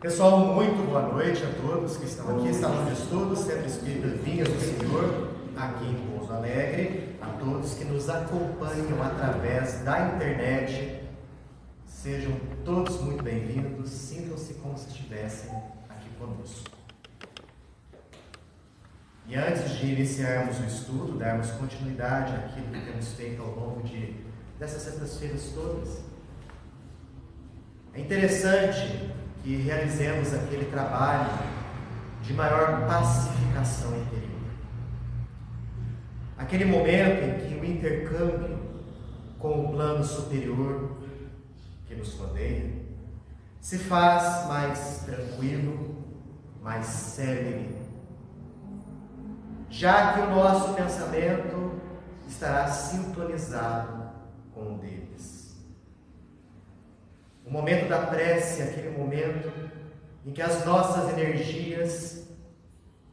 Pessoal, muito boa noite a todos que estão aqui, Salão de Estudos, Centro Espírita Vinhas do Senhor, aqui em Pouso Alegre, a todos que nos acompanham através da internet, sejam todos muito bem-vindos, sintam-se como se estivessem aqui conosco. E antes de iniciarmos o estudo, darmos continuidade àquilo que temos feito ao longo dessas sextas-feiras todas, é interessante que realizemos aquele trabalho de maior pacificação interior. Aquele momento em que o intercâmbio com o plano superior que nos rodeia se faz mais tranquilo, mais célere, já que o nosso pensamento estará sintonizado com o deles. O momento da prece é aquele momento em que as nossas energias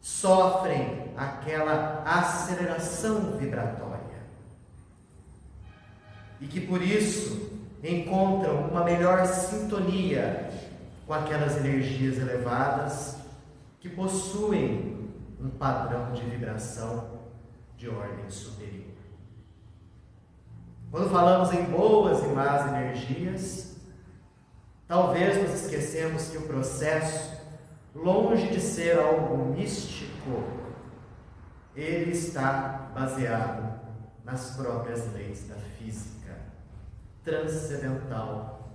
sofrem aquela aceleração vibratória e que por isso encontram uma melhor sintonia com aquelas energias elevadas que possuem um padrão de vibração de ordem superior. Quando falamos em boas e más energias, talvez nos esquecemos que o processo, longe de ser algo místico, ele está baseado nas próprias leis da física transcendental,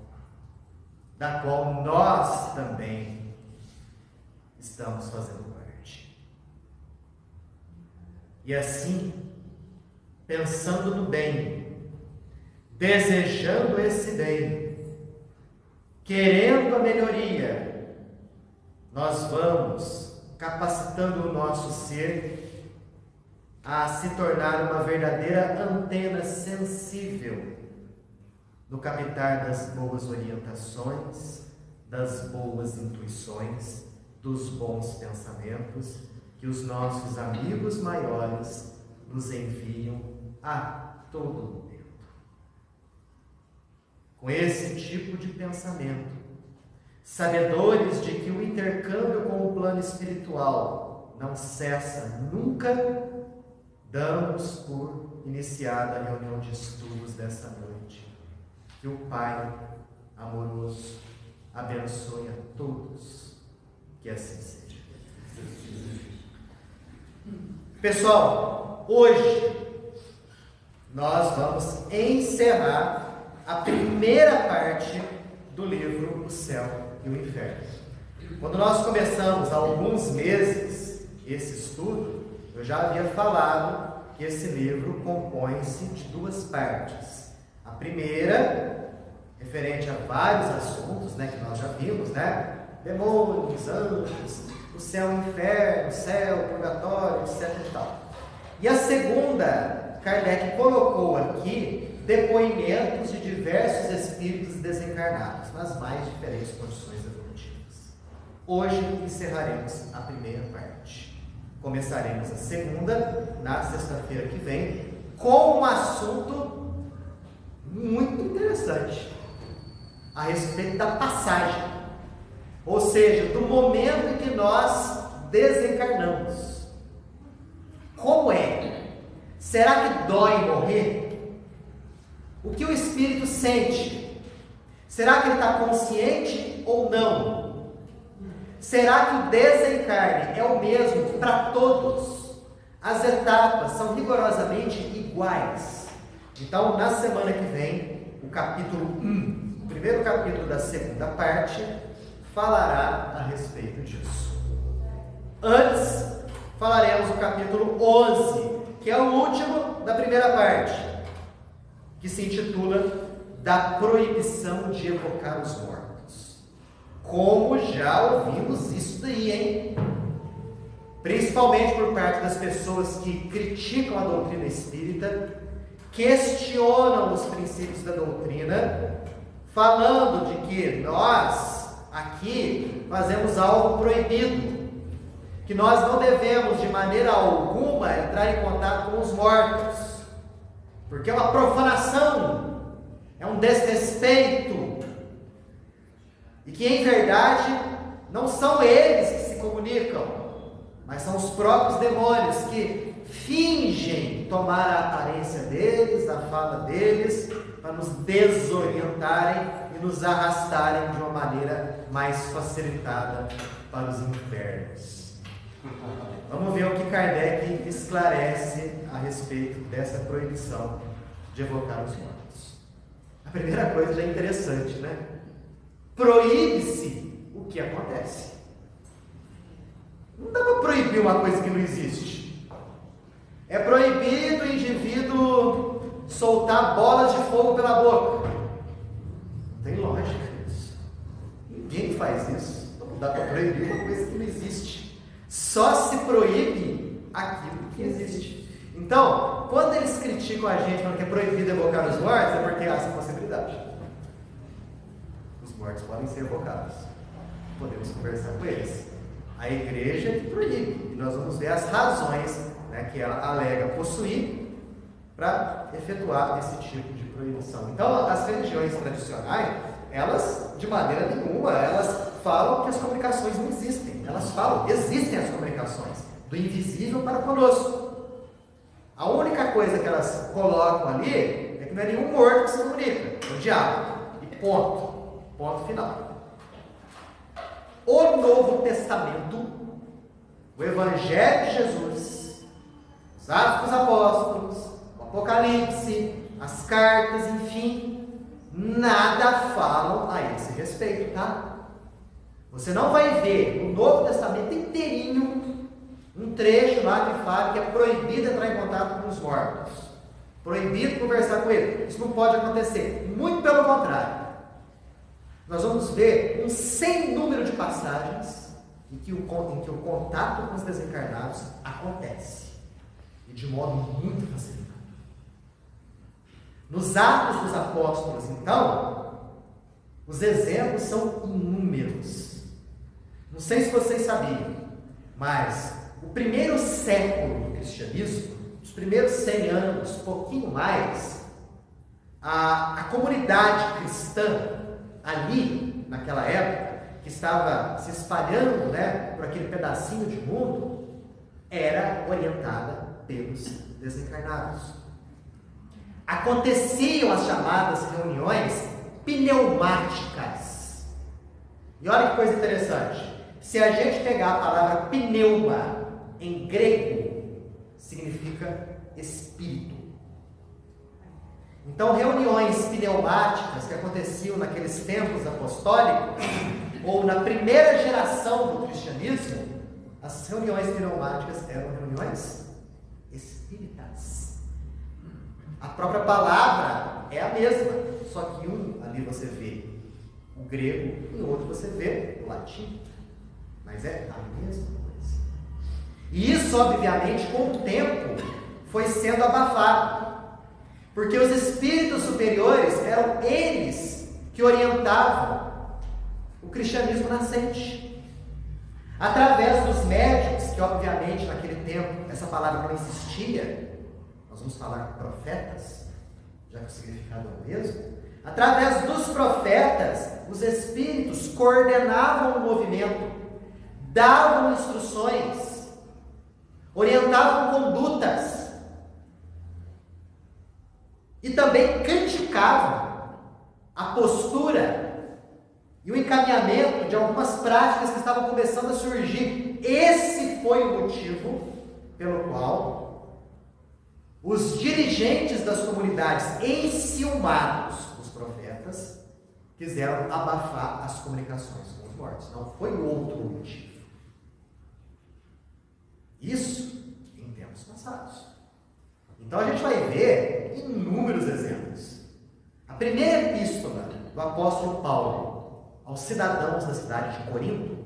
da qual nós também estamos fazendo parte. E assim, pensando no bem, desejando esse bem, querendo a melhoria, nós vamos capacitando o nosso ser a se tornar uma verdadeira antena sensível no captar das boas orientações, das boas intuições, dos bons pensamentos que os nossos amigos maiores nos enviam a todo momento. Com esse tipo de pensamento, sabedores de que o intercâmbio com o plano espiritual não cessa nunca, damos por iniciada a reunião de estudos dessa noite. Que o Pai amoroso abençoe a todos, que assim seja. Pessoal, hoje nós vamos encerrar a primeira parte do livro O Céu e o Inferno. Quando nós começamos há alguns meses esse estudo, eu já havia falado que esse livro compõe-se de duas partes. A primeira, referente a vários assuntos, que nós já vimos, demônios, anjos, o céu e o inferno, o céu, o purgatório, etc. e tal. E a segunda, Kardec colocou aqui depoimentos de diversos espíritos desencarnados, nas mais diferentes condições evolutivas. Hoje encerraremos a primeira parte. Começaremos a segunda, na sexta-feira que vem, com um assunto muito interessante, a respeito da passagem, ou seja, do momento em que nós desencarnamos. Como é? Será que dói morrer? O que o espírito sente? Será que ele está consciente ou não? Será que o desencarne é o mesmo para todos? As etapas são rigorosamente iguais. Então, na semana que vem, o capítulo 1, o primeiro capítulo da segunda parte, falará a respeito disso. Antes, falaremos o capítulo 11, que é o último da primeira parte, que se intitula Da Proibição de Evocar os Mortos. Como já ouvimos isso daí, hein? Principalmente por parte das pessoas que criticam a doutrina espírita, questionam os princípios da doutrina, falando de que nós, aqui, fazemos algo proibido, que nós não devemos, de maneira alguma, entrar em contato com os mortos, porque é uma profanação, é um desrespeito, e que em verdade Não são eles que se comunicam, mas são os próprios demônios que fingem tomar a aparência deles, a fala deles, para nos desorientarem e nos arrastarem de uma maneira mais facilitada para os infernos. Vamos ver o que Kardec esclarece a respeito dessa proibição de evocar os mortos. A primeira coisa já é interessante, né? Proíbe-se o que acontece. Não dá para proibir uma coisa que não existe. É proibido o indivíduo soltar bolas de fogo pela boca. Não tem lógica isso. Ninguém faz isso. Não dá para proibir uma coisa que não existe. Só se proíbe aquilo que existe. Então, quando eles criticam a gente falando que é proibido evocar os mortos, é porque há essa possibilidade. Os mortos podem ser evocados. Podemos conversar com eles. A igreja que proíbe. E nós vamos ver as razões, né, que ela alega possuir para efetuar esse tipo de proibição. Então, as religiões tradicionais, elas, de maneira nenhuma, elas falam que as comunicações não existem. Elas falam, existem as comunicações, do invisível para conosco. A única coisa que elas colocam ali é que não é nenhum morto que se comunica, é o diabo. E ponto. Ponto final. O Novo Testamento, o Evangelho de Jesus, os Atos dos Apóstolos, o Apocalipse, as cartas, enfim, nada falam a esse respeito, tá? Você não vai ver no Novo Testamento inteirinho um trecho lá que fala que é proibido entrar em contato com os mortos, proibido conversar com eles. Isso não pode acontecer, muito pelo contrário. Nós vamos ver um sem número de passagens em que o contato com os desencarnados acontece, e de modo muito facilitado. Nos Atos dos Apóstolos, então, os exemplos são inúmeros. Não sei se vocês sabiam, mas o primeiro século do cristianismo, os primeiros 100 anos, pouquinho mais, a comunidade cristã ali, naquela época, que estava se espalhando, né, por aquele pedacinho de mundo, era orientada pelos desencarnados. Aconteciam as chamadas reuniões pneumáticas. E olha que coisa interessante. Se a gente pegar a palavra pneuma em grego, significa espírito. Então, reuniões pneumáticas que aconteciam naqueles tempos apostólicos, ou na primeira geração do cristianismo, as reuniões pneumáticas eram reuniões espíritas. A própria palavra é a mesma, só que um ali você vê o grego e o outro você vê o latim. Mas é a mesma coisa. E isso, obviamente, com o tempo, foi sendo abafado. Porque os espíritos superiores eram eles que orientavam o cristianismo nascente. Através dos médicos, que obviamente naquele tempo essa palavra não existia, nós vamos falar profetas, já que o significado é o mesmo. Através dos profetas, os espíritos coordenavam o movimento, davam instruções, orientavam condutas e também criticavam a postura e o encaminhamento de algumas práticas que estavam começando a surgir. Esse foi o motivo pelo qual os dirigentes das comunidades, enciumados dos profetas, quiseram abafar as comunicações com os mortos. Não foi outro motivo. Isso em tempos passados. Então a gente vai ver inúmeros exemplos. A primeira epístola do apóstolo Paulo aos cidadãos da cidade de Corinto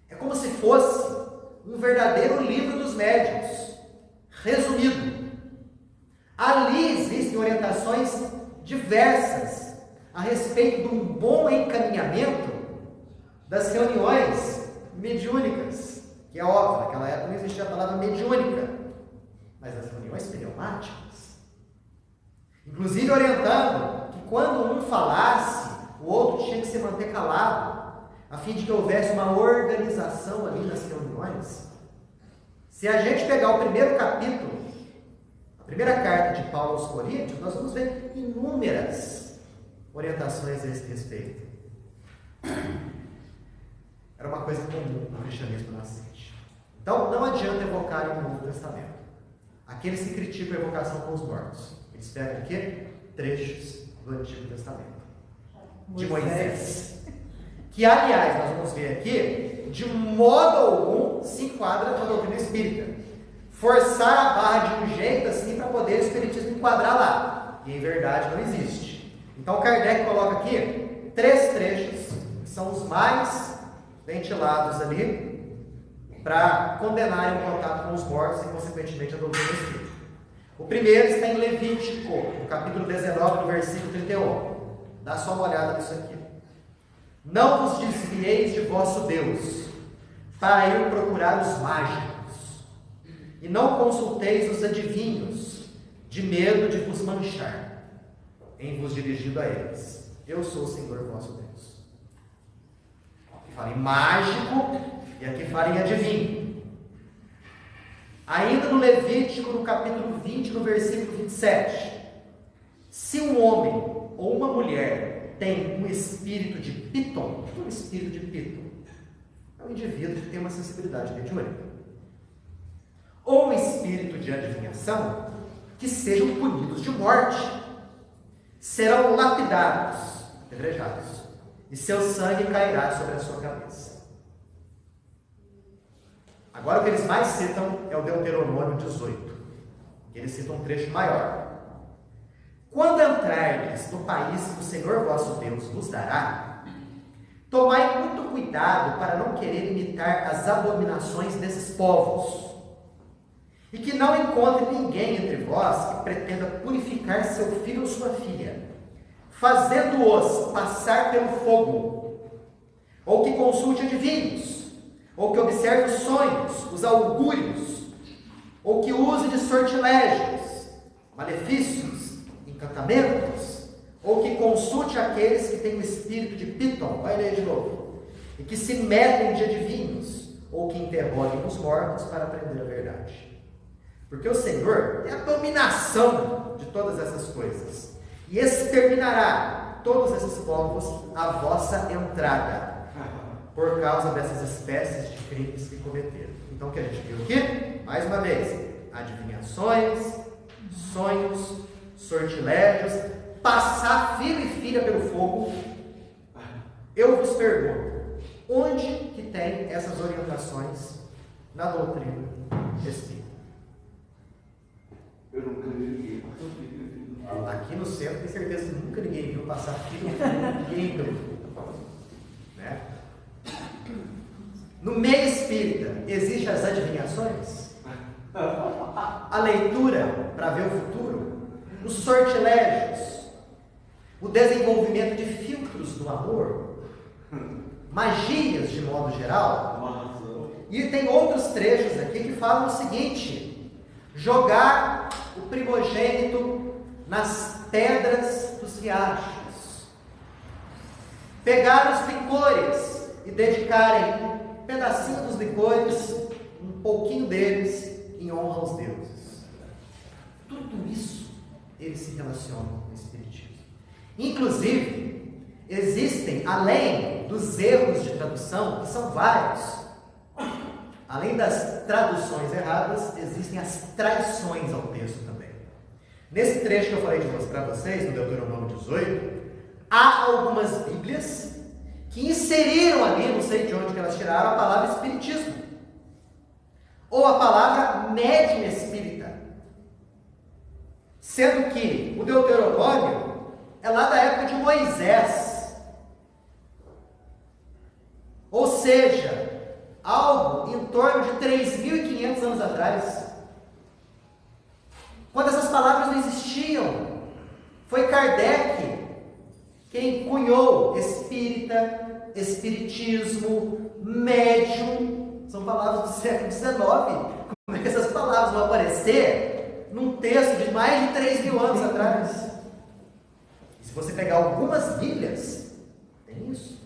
é como se fosse um verdadeiro livro dos médiuns, resumido. Ali existem orientações diversas a respeito de um bom encaminhamento das reuniões mediúnicas, que é óbvio, naquela época não existia a palavra mediúnica, mas as reuniões pneumáticas. Inclusive orientando que quando um falasse, o outro tinha que se manter calado, a fim de que houvesse uma organização ali nas reuniões. Se a gente pegar o primeiro capítulo, a primeira carta de Paulo aos Coríntios, nós vamos ver inúmeras orientações a esse respeito. Era uma coisa comum no cristianismo nascente. Então, não adianta evocar o Novo Testamento. Aqueles que criticam a evocação com os mortos, eles pegam o quê? Trechos do Antigo Testamento. De Moisés. Que, aliás, nós vamos ver aqui, de modo algum se enquadra com a doutrina espírita. Forçar a barra de um jeito assim para poder o espiritismo enquadrar lá. E em verdade não existe. Então Kardec coloca aqui 3 trechos, que são os mais ventilados ali, para condenarem o contato com os mortos e, consequentemente, a doutrina espírita. O primeiro está em Levítico, no capítulo 19, no versículo 31. Dá só uma olhada nisso aqui. Não vos desvieis de vosso Deus, para ir procurar os mágicos, e não consulteis os adivinhos, de medo de vos manchar, em vos dirigindo a eles. Eu sou o Senhor vosso Deus. Aqui fala em mágico, e aqui fala em adivinho. Ainda no Levítico, no capítulo 20, no versículo 27. Se um homem ou uma mulher tem um espírito de Piton, o que é um espírito de Piton? É um indivíduo que tem uma sensibilidade mediúnica. Ou um espírito de adivinhação, que sejam punidos de morte. Serão lapidados, apedrejados, e seu sangue cairá sobre a sua cabeça. Agora o que eles mais citam é o Deuteronômio 18. Eles citam um trecho maior. Quando entrardes no país que o Senhor vosso Deus vos dará, tomai muito cuidado para não querer imitar as abominações desses povos, e que não encontre ninguém entre vós que pretenda purificar seu filho ou sua filha, fazendo-os passar pelo fogo, ou que consulte adivinhos, ou que observe os sonhos, os augúrios, ou que use de sortilégios, malefícios, encantamentos, ou que consulte aqueles que têm o espírito de Piton, vai ler de novo, e que se metem de adivinhos, ou que interroguem os mortos para aprender a verdade. Porque o Senhor é a dominação de todas essas coisas, e exterminará todos esses povos à vossa entrada, por causa dessas espécies de crimes que cometeram. Então o que a gente viu aqui? Mais uma vez, adivinhações, sonhos, sortilégios, passar filho e filha pelo fogo. Eu vos pergunto, onde que tem essas orientações na doutrina espírita? Eu nunca vi. Aqui no centro, tenho certeza que nunca ninguém viu passar filho e filha, ninguém viu. Né? No meio espírita, existem as adivinhações? A leitura para ver o futuro? Os sortilégios? O desenvolvimento de filtros do amor? Magias de modo geral? E tem outros trechos aqui que falam o seguinte: jogar o primogênito nas pedras dos riachos, pegar os licores e dedicarem um pedacinho dos licores, um pouquinho deles, em honra aos deuses. Tudo isso eles se relacionam com o espiritismo. Inclusive, existem, além dos erros de tradução, que são vários, além das traduções erradas, existem as traições ao texto também. Nesse trecho que eu falei de mostrar para vocês, no Deuteronômio 18, há algumas bíblias que inseriram ali, não sei de onde que elas tiraram, a palavra espiritismo, ou a palavra médium espírita, sendo que o Deuteronômio é lá da época de Moisés, ou seja, algo em torno de 3.500 anos atrás, quando essas palavras não existiam. Foi Kardec quem cunhou espírita, espiritismo, médium. São palavras do século XIX. Como é que essas palavras vão aparecer num texto de mais de 3.000 anos atrás? E se você pegar algumas bíblias, tem isso.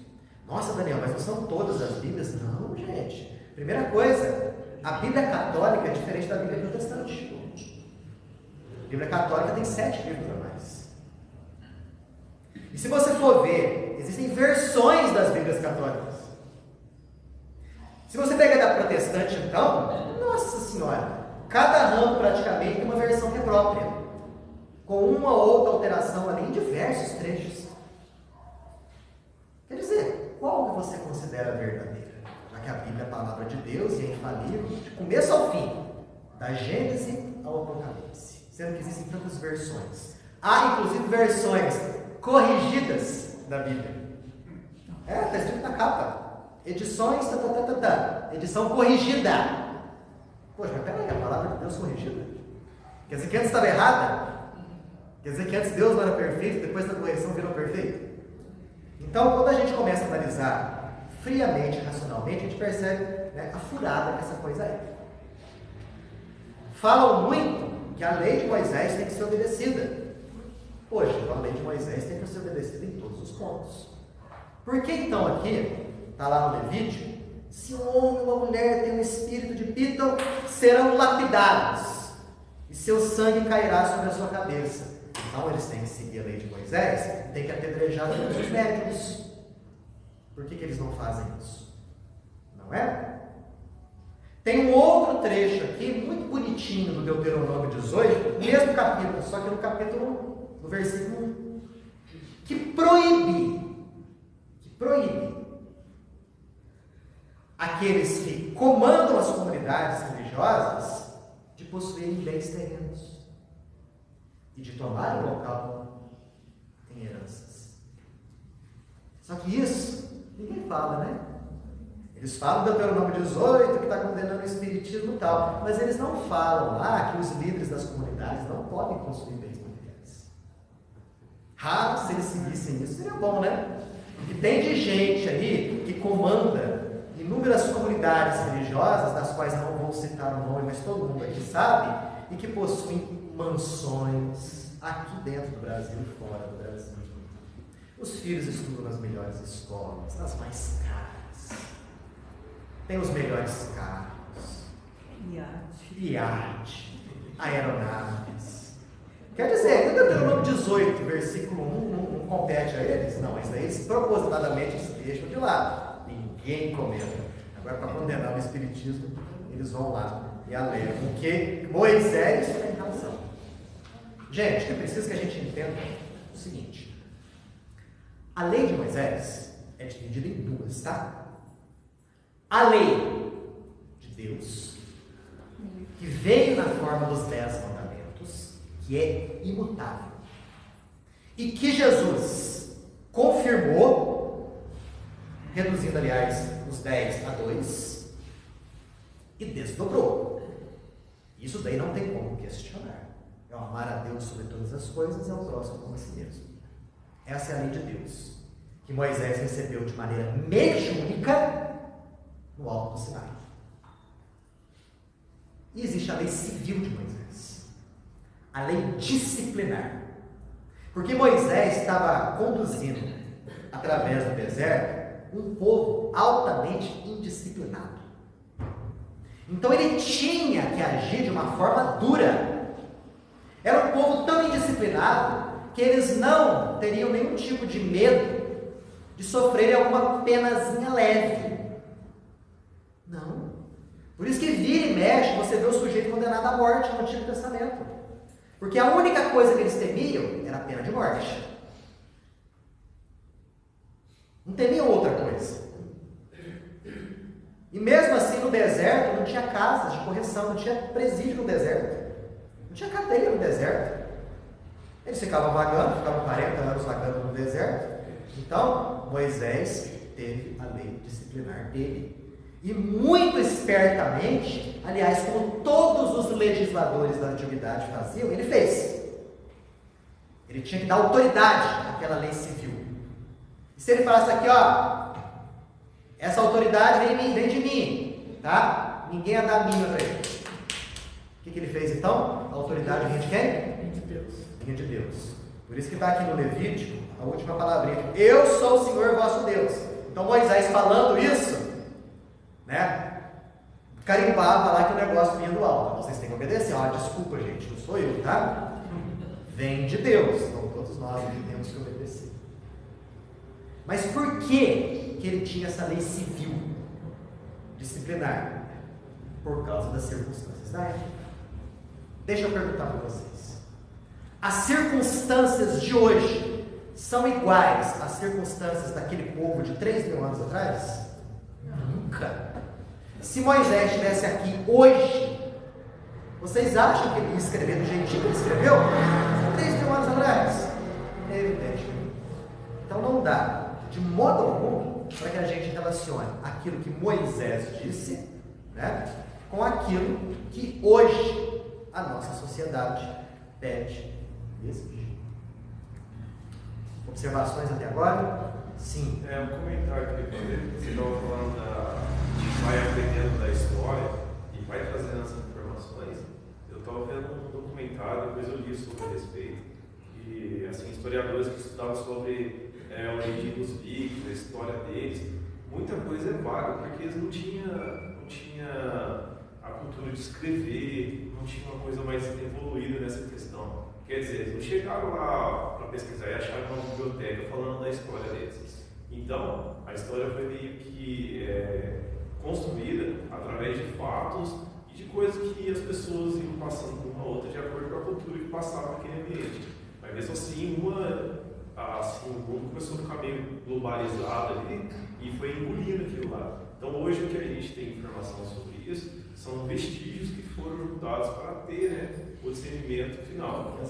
Nossa, Daniel, mas não são todas as Bíblias? Não, gente. Primeira coisa, a Bíblia católica é diferente da Bíblia protestante. A Bíblia católica tem 7 livros a mais. E se você for ver, existem versões das Bíblias católicas. Se você pega da protestante, então, nossa senhora, cada ramo praticamente tem uma versão que é própria, com uma ou outra alteração ali em diversos trechos. Quer dizer, qual que você considera verdadeira? Já que a Bíblia é a palavra de Deus e é infalível, de começo ao fim, da Gênesis ao Apocalipse, sendo que existem tantas versões. Há inclusive versões corrigidas da Bíblia. Está escrito na capa. Edições, edição corrigida. Poxa, mas peraí, a palavra de Deus corrigida? Quer dizer que antes estava errada? Quer dizer que antes Deus não era perfeito, depois da correção virou perfeito? Então, quando a gente começa a analisar friamente, racionalmente, a gente percebe, né, a furada que essa coisa é. Falam muito que a lei de Moisés tem que ser obedecida. Poxa, então a lei de Moisés tem que ser obedecida em todos os pontos. Por que então aqui, está lá no Levítico, se um homem ou uma mulher tem um espírito de pítão, serão lapidados, e seu sangue cairá sobre a sua cabeça. Então eles têm que seguir a lei de Moisés, tem que apedrejar todos os médiuns. Por que eles não fazem isso? Não é? Tem um outro trecho aqui, muito bonitinho, no Deuteronômio 18, mesmo capítulo, só que no capítulo 1, no versículo 1, que proíbe aqueles que comandam as comunidades religiosas de possuírem bens terrenos e de tomarem o local em heranças. Só que isso ninguém fala, né? Eles falam do Deuteronômio 18 que está condenando o espiritismo e tal, mas eles não falam lá que os líderes das comunidades não podem possuir bens materiais. Raro se eles seguissem isso, seria bom, né? Porque tem de gente aí que comanda inúmeras comunidades religiosas, das quais não vou citar o nome, mas todo mundo aqui sabe, e que possuem mansões aqui dentro do Brasil e fora do Brasil. Os filhos estudam nas melhores escolas, nas mais caras, tem os melhores carros, iate, aeronaves. Quer dizer, no Deuteronômio 18, versículo 1, não compete a eles? Não, isso aí eles propositadamente deixam de lado. Ninguém comenta. Agora, para condenar o espiritismo, eles vão lá e alegam que Moisés tem razão. Gente, é preciso que a gente entenda o seguinte: a lei de Moisés é dividida em duas, tá? A lei de Deus, que veio na forma dos 10 mandamentos, que é imutável, e que Jesus confirmou, reduzindo, aliás, os 10 a 2, e desdobrou. Isso daí não tem como questionar. É o amar a Deus sobre todas as coisas e ao próximo como a si mesmo. Essa é a lei de Deus, que Moisés recebeu de maneira mediúnica no Alto do Sinai. E existe a lei civil de Moisés, a lei disciplinar. Porque Moisés estava conduzindo, através do deserto, um povo altamente indisciplinado. Então ele tinha que agir de uma forma dura. Era um povo tão indisciplinado que eles não teriam nenhum tipo de medo de sofrerem alguma penazinha leve. Não. Por isso que vira e mexe, você vê o sujeito condenado à morte no Antigo Testamento. Porque a única coisa que eles temiam era a pena de morte. Não temiam outra coisa. E mesmo assim no deserto não tinha casas de correção, não tinha presídio no deserto. Não tinha cadeia no deserto. Eles ficavam vagando, ficavam 40 anos vagando no deserto. Então, Moisés teve a lei disciplinar dele. E muito espertamente, aliás, como todos os legisladores da antiguidade faziam, ele fez. Ele tinha que dar autoridade àquela lei civil. E se ele falasse aqui, ó, essa autoridade vem de mim, tá? Ninguém ia dar mínima para ele. O que ele fez então? A autoridade vinha de quem? Vinha de Deus. Vinha de Deus. Por isso que está aqui no Levítico, a última palavrinha. Eu sou o Senhor vosso Deus. Então Moisés falando isso, né, carimbava lá que o negócio vinha do alto. Vocês têm que obedecer. Desculpa, gente, não sou eu, tá? Vem de Deus. Então todos nós temos que obedecer. Mas por que ele tinha essa lei civil disciplinar? Por causa das circunstâncias da época. Deixa eu perguntar para vocês. As circunstâncias de hoje são iguais às circunstâncias daquele povo de 3.000 anos atrás? Nunca. Se Moisés estivesse aqui hoje, vocês acham que ele ia escrever do jeitinho que ele escreveu? 3.000 anos atrás? É evidente. Então não dá, de modo algum, para que a gente relacione aquilo que Moisés disse, né, com aquilo que hoje a nossa sociedade pede e exige. Observações até agora? Sim. Um comentário que eu queria fazer. Você estava falando de vai aprendendo da história e vai trazendo essas informações. Eu estava vendo um documentário, depois eu li sobre a respeito. E assim, historiadores que estudavam sobre a origem dos vikings, a história deles, muita coisa é vaga, porque eles não tinha a cultura de escrever, não tinha uma coisa mais evoluída nessa questão. Quer dizer, eles não chegaram lá para pesquisar e acharam uma biblioteca falando da história deles. Então, a história foi meio que construída através de fatos e de coisas que as pessoas iam passando de uma a outra de acordo com a cultura que passava naquele ambiente. Mas mesmo assim, o mundo começou a ficar meio globalizado ali e foi engolindo aquilo lá. Então, hoje o que a gente tem informação sobre isso são vestígios que foram juntados para ter, né, o discernimento final.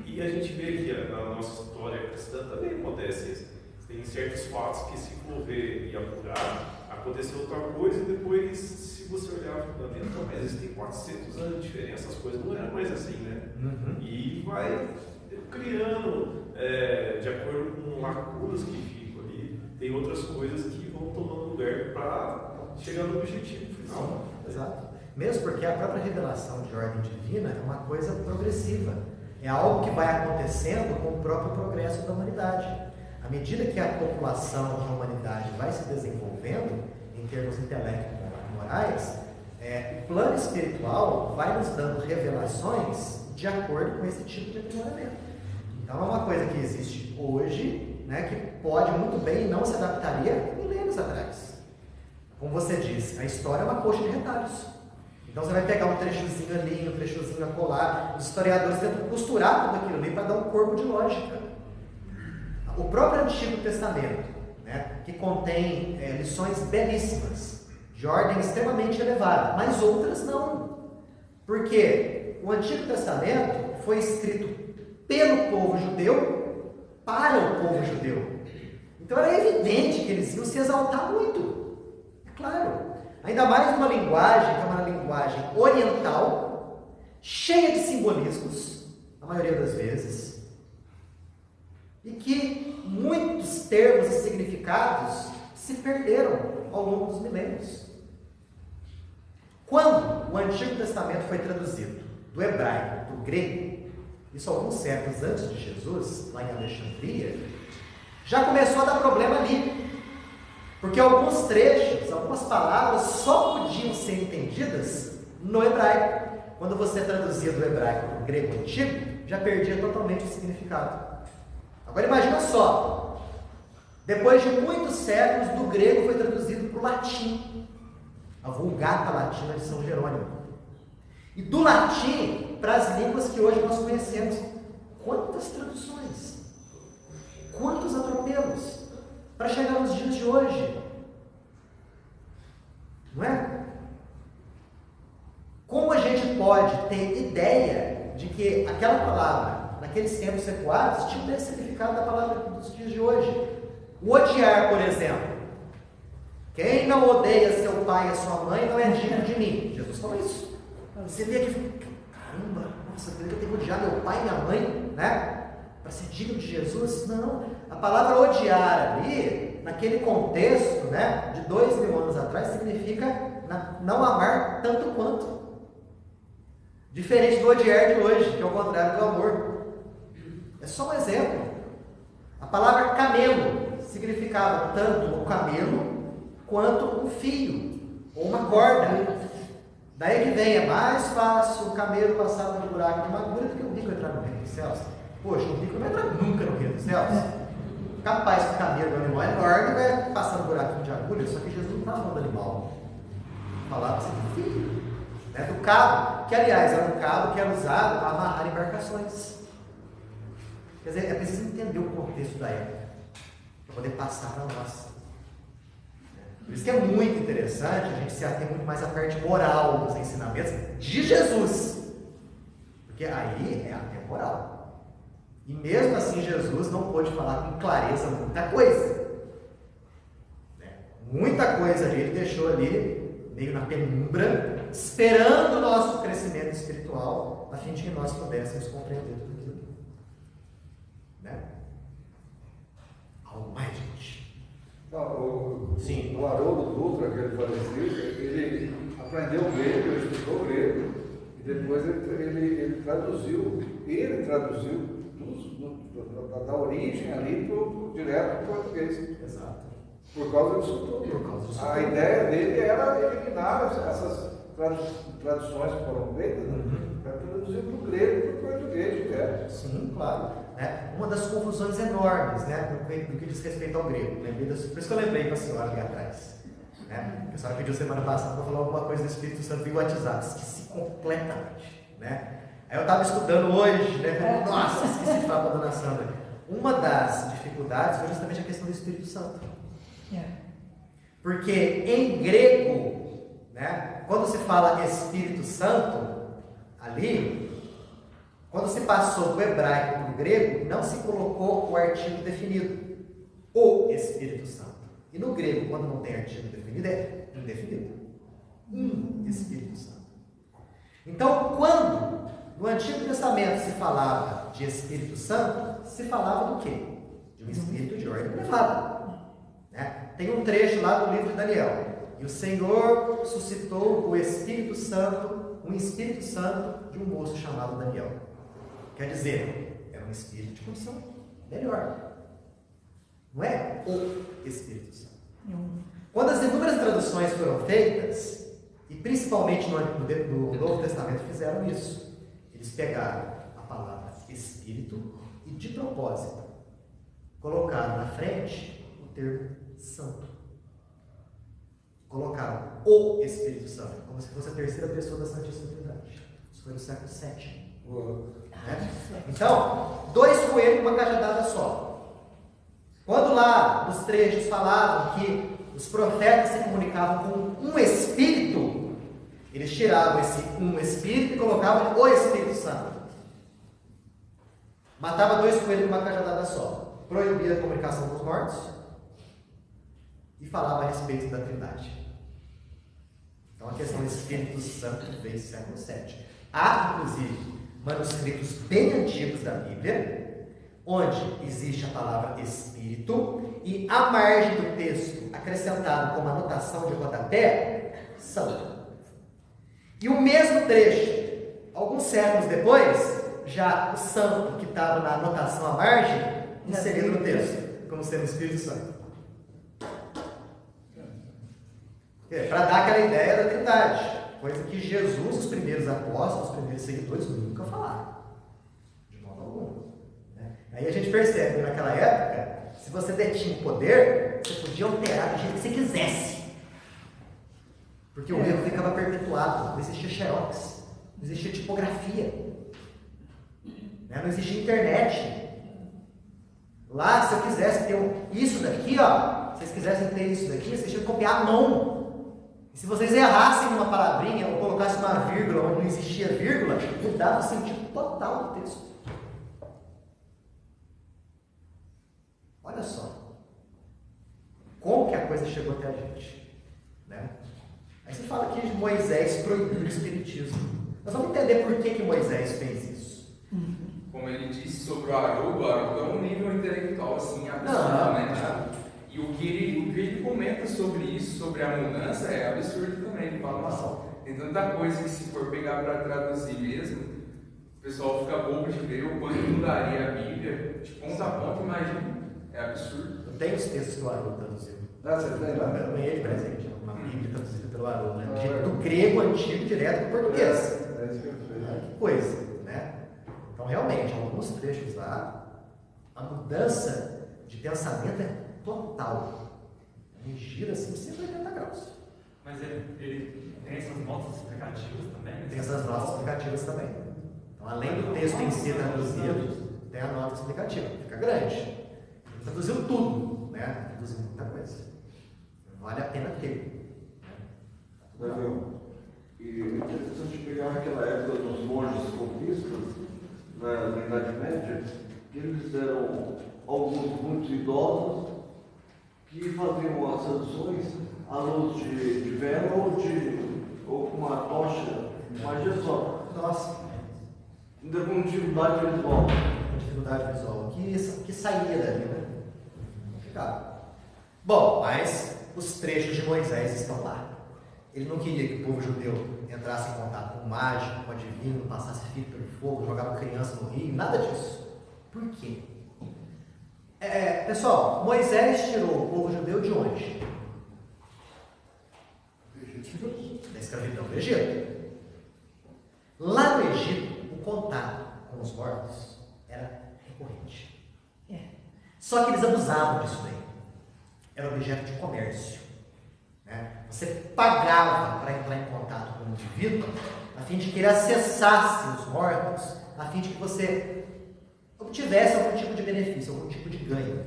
E a gente vê que na nossa história cristã também acontece isso. Tem certos fatos que, se for ver e apurar, aconteceu outra coisa e depois, se você olhar fundamental, mas existem 400 anos de diferença, as coisas não eram mais assim, né? E vai criando, de acordo com lacunas que ficam ali, tem outras coisas que vão tomando lugar para chegar no objetivo final. Exato. Mesmo porque a própria revelação de ordem divina é uma coisa progressiva. É algo que vai acontecendo com o próprio progresso da humanidade. À medida que a população da humanidade vai se desenvolvendo, em termos intelectuais e morais, o plano espiritual vai nos dando revelações de acordo com esse tipo de aprimoramento. Então é uma coisa que existe hoje, né, que pode muito bem não se adaptaria milênios atrás. Como você disse, a história é uma coxa de retalhos. Então você vai pegar um trechozinho ali, um trechozinho acolá. Os historiadores tentam costurar tudo aquilo ali para dar um corpo de lógica. O próprio Antigo Testamento, né, que contém lições belíssimas, de ordem extremamente elevada, mas outras não. Porque o Antigo Testamento foi escrito pelo povo judeu para o povo judeu. Então era evidente que eles iam se exaltar muito. É claro. Ainda mais numa linguagem que é uma linguagem oriental, cheia de simbolismos, a maioria das vezes, e que muitos termos e significados se perderam ao longo dos milênios. Quando o Antigo Testamento foi traduzido do hebraico para o grego, isso alguns séculos antes de Jesus, lá em Alexandria, já começou a dar problema ali. Porque alguns trechos, algumas palavras só podiam ser entendidas no hebraico. Quando você traduzia do hebraico para o grego antigo, já perdia totalmente o significado. Agora imagina só, depois de muitos séculos, do grego foi traduzido para o latim, a Vulgata Latina de São Jerônimo. E do latim para as línguas que hoje nós conhecemos. Quantas traduções, quantos atropelos, para chegar nos dias de hoje, não é? Como a gente pode ter ideia de que aquela palavra, naqueles tempos recuados, tinha o mesmo significado da palavra dos dias de hoje? O odiar, por exemplo. Quem não odeia seu pai e sua mãe não é digno de mim. Jesus falou isso. Você vê aqui, caramba, nossa, eu tenho que odiar meu pai e minha mãe, né? Para ser digno de Jesus? Não. A palavra odiar ali, naquele contexto, né, de 2.000 anos atrás, significa não amar tanto quanto. Diferente do odiar de hoje, que é o contrário do amor. É só um exemplo. A palavra camelo significava tanto o camelo quanto um fio ou uma corda. Daí que vem, é mais fácil o camelo passar pelo buraco de uma agulha do que o rico entrar no reino dos céus. Poxa, o rico não entra nunca no reino dos céus. Capaz que o camelo é um animal enorme, vai passar no buraquinho de agulha, só que Jesus não estava falando do animal. Falava assim do fio, né, do cabo, que aliás era um cabo que era usado para amarrar embarcações. Quer dizer, é preciso entender o contexto da época, para poder passar para nós. Por isso que é muito interessante a gente se ater muito mais à parte moral dos ensinamentos de Jesus. Porque aí é até moral. E mesmo assim Jesus não pôde falar com clareza muita coisa. Muita coisa ali ele deixou ali, meio na penumbra, esperando o nosso crescimento espiritual, a fim de que nós pudéssemos compreender tudo aquilo. Né? Algo mais, gente. Sim. O Haroldo Dutra, que ele faleceu, ele aprendeu grego, ele estudou grego, e depois ele traduziu da origem ali direto para o português. Exato. Por causa disso tudo. A ideia dele era eliminar essas traduções que foram feitas, para traduzir para o grego e para o português direto. Sim, claro. Uma das confusões enormes, no que diz respeito ao grego. Por isso que eu lembrei para a senhora ali atrás. A senhora pediu semana passada para falar alguma coisa do Espírito Santo via WhatsApp. Esqueci completamente. Aí eu estava estudando hoje, nossa, esqueci de falar para a dona Sandra. Uma das dificuldades foi justamente a questão do Espírito Santo. Porque em grego, quando se fala Espírito Santo, ali, quando se passou do hebraico para o grego, não se colocou o artigo definido, o Espírito Santo. E no grego, quando não tem artigo definido, é indefinido. Espírito Santo. Então, quando no Antigo Testamento se falava de Espírito Santo, se falava do quê? De um espírito de ordem elevada. Tem um trecho lá do livro de Daniel. E o Senhor suscitou o Espírito Santo, um Espírito Santo de um moço chamado Daniel. Quer dizer, era um espírito de condição melhor. Não é o Espírito Santo. Quando as inúmeras traduções foram feitas, e principalmente no Novo Testamento fizeram isso, eles pegaram a palavra Espírito e, de propósito, colocaram na frente o termo Santo. Colocaram o Espírito Santo, como se fosse a terceira pessoa da Santíssima Trindade. Isso foi no século VII. Então, 2 coelhos numa cajadada só. Quando lá nos trechos falavam que os profetas se comunicavam com um Espírito, eles tiravam esse um Espírito e colocavam o Espírito Santo. Matava 2 coelhos numa cajadada só. Proibia a comunicação com os mortos e falava a respeito da Trindade. Então a questão do Espírito Santo veio do século VII. Há, inclusive, manuscritos bem antigos da Bíblia, onde existe a palavra Espírito, e à margem do texto, acrescentado como anotação de rodapé, Santo. E o mesmo trecho, alguns séculos depois, já o Santo que estava na anotação à margem, inserido no texto, como sendo o Espírito Santo. Para dar aquela ideia da Trindade, coisa que Jesus, os primeiros apóstolos, os primeiros seguidores, nunca falaram, de modo algum. Aí a gente percebe que naquela época, se você detinha o poder, você podia alterar do jeito que você quisesse, porque o erro ficava perpetuado. Não existia xerox, não existia tipografia, não existia internet. Lá, se eu quisesse ter isso daqui, se vocês quisessem ter isso daqui, vocês tinham que copiar à mão. E se vocês errassem uma palavrinha ou colocassem uma vírgula onde não existia vírgula, mudava o sentido total do texto. Olha só como que a coisa chegou até a gente. Aí você fala que Moisés proibiu o espiritismo. Nós vamos entender por que Moisés fez isso. Como ele disse sobre o Haroldo é um nível intelectual assim absurdo, né? E o que ele comenta sobre isso, sobre a mudança, é absurdo também. Ele fala, nossa, tem tanta coisa que se for pegar para traduzir mesmo, o pessoal fica bobo de ver o quanto mudaria a Bíblia, de ponta a ponta, imagina. É absurdo. tenho os textos que o Haroldo traduziu. Você tem lá? Eu ganhei de presente, uma Bíblia traduzida pelo Haroldo, né? Do grego antigo direto para o português. É isso que eu fiz. Que coisa, né? Então, realmente, alguns trechos lá, a mudança de pensamento é total. Ele gira assim 180 graus. Mas ele tem essas notas explicativas também? Tem essas notas explicativas também. Então, além do texto em si traduzido, tem a nota explicativa. Fica grande. Ele traduziu tudo, né? Traduziu muita coisa. Vale a pena ter. E é interessante pegar aquela época dos monges copistas, na Idade Média, que eles eram alguns muito idosos que faziam as traduções à luz de vela ou com uma tocha. Imagina só. Nossa. Ainda com dificuldade visual. Dificuldade visual. Que saía dali, né? Complicado. Bom, mas os trechos de Moisés estão lá. Ele não queria que o povo judeu entrasse em contato com o mágico, com o adivinho, passasse fio pelo fogo, jogava criança no rio, nada disso. Por quê? Pessoal, Moisés tirou o povo judeu de onde? Da escravidão do Egito. Lá no Egito, o contato com os mortos era recorrente. Só que eles abusavam disso daí. Era objeto de comércio. Você pagava para entrar em contato com o indivíduo, a fim de que ele acessasse os mortos, a fim de que você obtivesse algum tipo de benefício, algum tipo de ganho.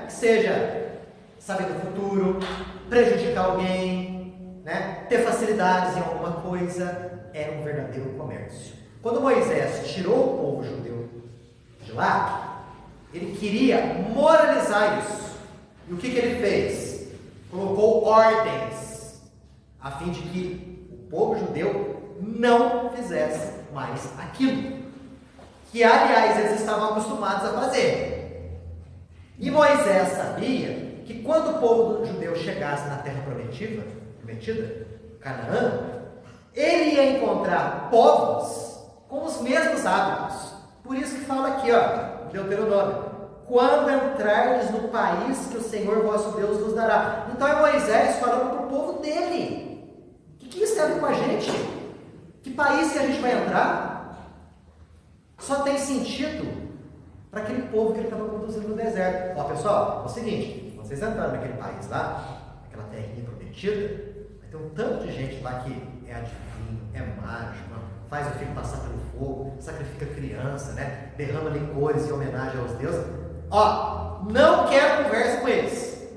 Que seja saber do futuro, prejudicar alguém, ter facilidades em alguma coisa, era um verdadeiro comércio. Quando Moisés tirou o povo judeu de lá, ele queria moralizar isso. E o que ele fez? Colocou ordens a fim de que o povo judeu não fizesse mais aquilo que, aliás, eles estavam acostumados a fazer. E Moisés sabia que quando o povo judeu chegasse na terra prometida, Canaã, ele ia encontrar povos com os mesmos hábitos. Por isso que fala aqui, em Deuteronômio: quando entrardes no país que o Senhor vosso Deus nos dará. Então é Moisés falando para o povo dele. O que isso tem a ver com a gente? Que país que a gente vai entrar? Só tem sentido para aquele povo que ele estava conduzindo no deserto. Pessoal, é o seguinte: vocês entraram naquele país lá, naquela terrinha prometida, vai ter um tanto de gente lá que é adivinho, é mágico, faz o filho passar pelo fogo, sacrifica criança, derrama licores em homenagem aos deuses. Não quero conversa com eles.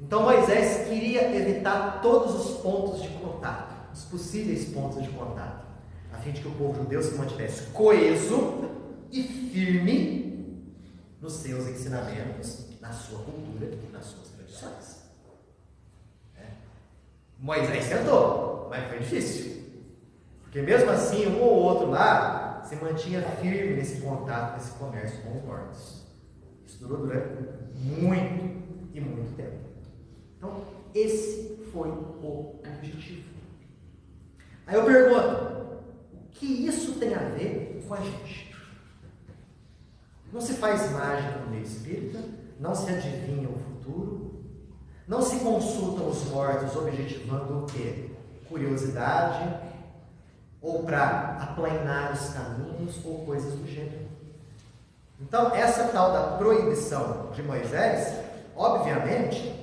Então Moisés queria evitar todos os pontos de contato, os possíveis pontos de contato, a fim de que o povo judeu se mantivesse coeso e firme nos seus ensinamentos, na sua cultura e nas suas tradições. Moisés tentou, mas foi difícil, porque mesmo assim um ou outro lá se mantinha firme nesse contato, nesse comércio com os mortos. Isso durou durante muito e muito tempo. Então, esse foi o objetivo. Aí eu pergunto: o que isso tem a ver com a gente? Não se faz mágica no meio espírita, não se adivinha o futuro, não se consultam os mortos objetivando o quê? Curiosidade, ou para aplanar os caminhos, ou coisas do gênero. Então, essa tal da proibição de Moisés, obviamente,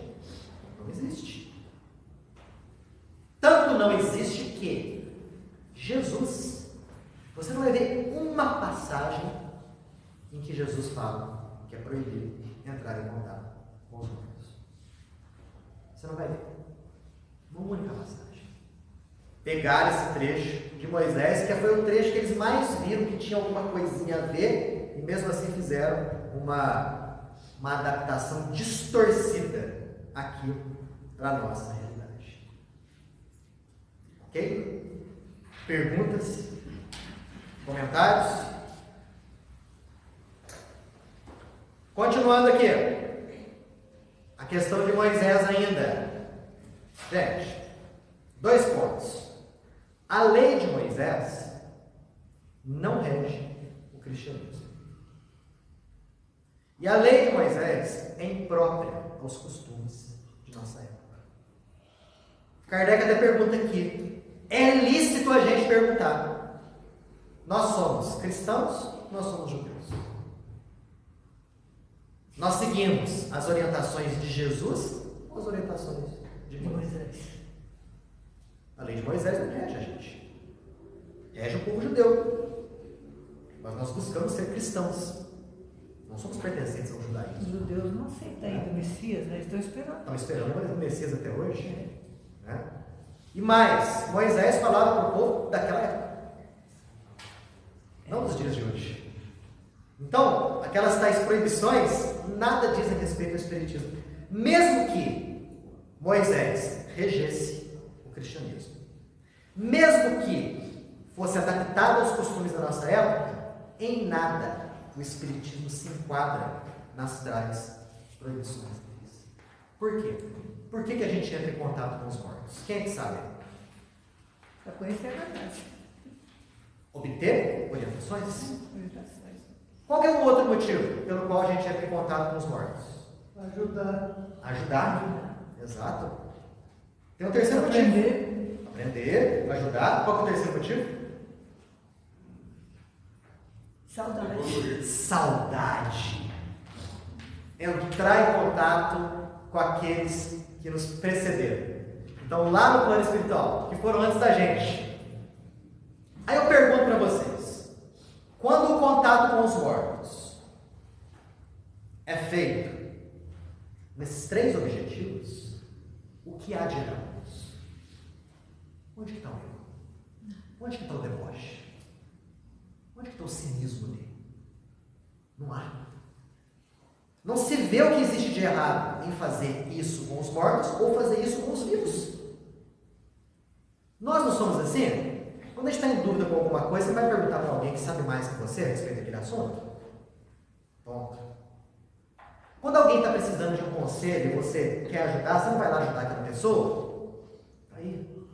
não existe. Tanto não existe que Jesus, você não vai ver uma passagem em que Jesus fala que é proibido entrar em contato com os mortos. Você não vai ver uma única passagem. Pegaram esse trecho de Moisés, que foi o trecho que eles mais viram que tinha alguma coisinha a ver, e mesmo assim fizeram uma adaptação distorcida aqui para a nossa realidade. Ok? Perguntas? Comentários? Continuando aqui. A questão de Moisés ainda. Gente, 2 pontos. A lei de Moisés não rege o cristianismo. E a lei de Moisés é imprópria aos costumes de nossa época. Kardec até pergunta aqui: é lícito a gente perguntar? Nós somos cristãos, nós somos judeus. Nós seguimos as orientações de Jesus ou as orientações de Moisés? A lei de Moisés não rege a gente. Rege o povo judeu. Mas nós buscamos ser cristãos. Não somos pertencentes ao judaísmo. Os judeus não aceitam ainda o Messias, né? Eles estão esperando. Estão esperando o Messias até hoje. Né? E mais, Moisés falava para o povo daquela época. Não dos dias de hoje. Então, aquelas tais proibições, nada diz a respeito do espiritismo. Mesmo que Moisés regesse o cristianismo, mesmo que fosse adaptado aos costumes da nossa época, em nada o espiritismo se enquadra nas tais proibições deles. Por quê? Por que a gente entra em contato com os mortos? Quem é que sabe? Para conhecer a verdade. Obter orientações? Orientações. Qual é o outro motivo pelo qual a gente entra em contato com os mortos? Ajudar. Ajudar? Exato. Tem um terceiro motivo. Aprender, ajudar. Qual é o terceiro motivo? Saudade. Saudade. Entrar em contato com aqueles que nos precederam. Então, lá no plano espiritual, que foram antes da gente. Aí eu pergunto para vocês: quando o contato com os mortos é feito nesses três objetivos, o que há de errados? Onde que está o erro? Onde que está o deboche? Onde que está o cinismo dele? Não há. Não se vê o que existe de errado em fazer isso com os mortos ou fazer isso com os vivos. Nós não somos assim? Quando a gente está em dúvida com alguma coisa, você vai perguntar para alguém que sabe mais que você a respeito daquele assunto? Ponto. Quando alguém está precisando de um conselho e você quer ajudar, você não vai lá ajudar aquela pessoa? Aí.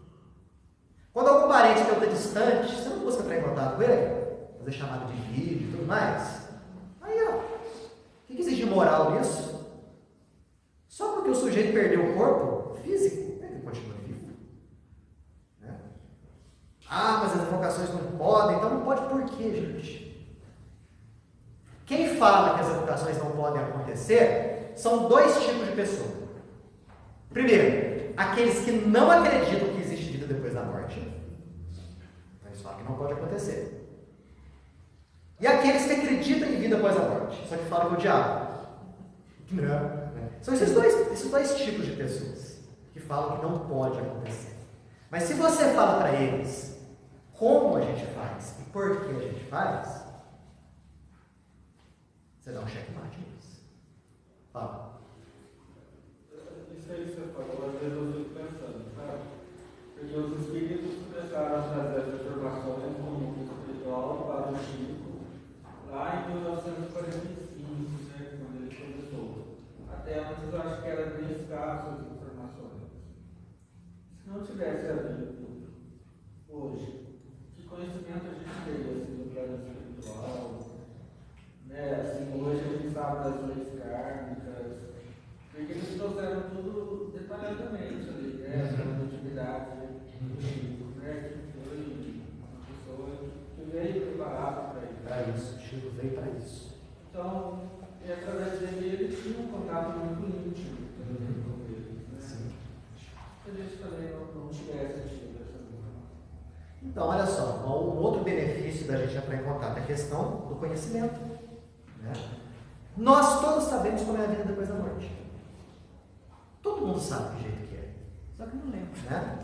Quando algum parente teu está distante, você não busca entrar em contato com ele? Fazer chamada de vídeo e tudo mais? Aí, ó. O que existe de moral nisso? Só porque o sujeito perdeu o corpo físico, ele continua vivo. Né? Ah, mas as evocações não podem, então não pode por quê, gente? Quem fala que as evocações não podem acontecer são dois tipos de pessoas. Primeiro, aqueles que não acreditam que existe vida depois da morte. Então eles falam que não pode acontecer. E aqueles que acreditam em vida após a morte, só que falam que o diabo. Não, né? São esses dois tipos de pessoas que falam que não pode acontecer. Mas se você fala para eles como a gente faz e por que a gente faz, você dá um checkmate nisso. Fala. Isso aí que você falou, às vezes eu fico pensando, sabe? Porque os espíritos começaram a trazer as informações no mundo espiritual para o Chico lá em 1945, né, quando ele começou. Até antes eu acho que era bem escasso as informações. Se não tivesse havido hoje, que conhecimento a gente teria assim, do plano espiritual? Né? Assim, hoje a gente sabe das leis kármicas, porque eles trouxeram tudo detalhadamente ali, né? A atividade do Chico, né? Que foi uma pessoa que veio preparada para isso. Para isso, o Chico veio para isso. Então, e através dele, ele tinha um contato muito íntimo com eles, né? Sim. Se a gente também não tivesse tido essa informação. Então, olha só, um outro benefício da gente entrar em contato é a questão do conhecimento. Né? Nós todos sabemos como é a vida depois da morte. Todo mundo sabe que jeito que é. Só que não lembro. Né?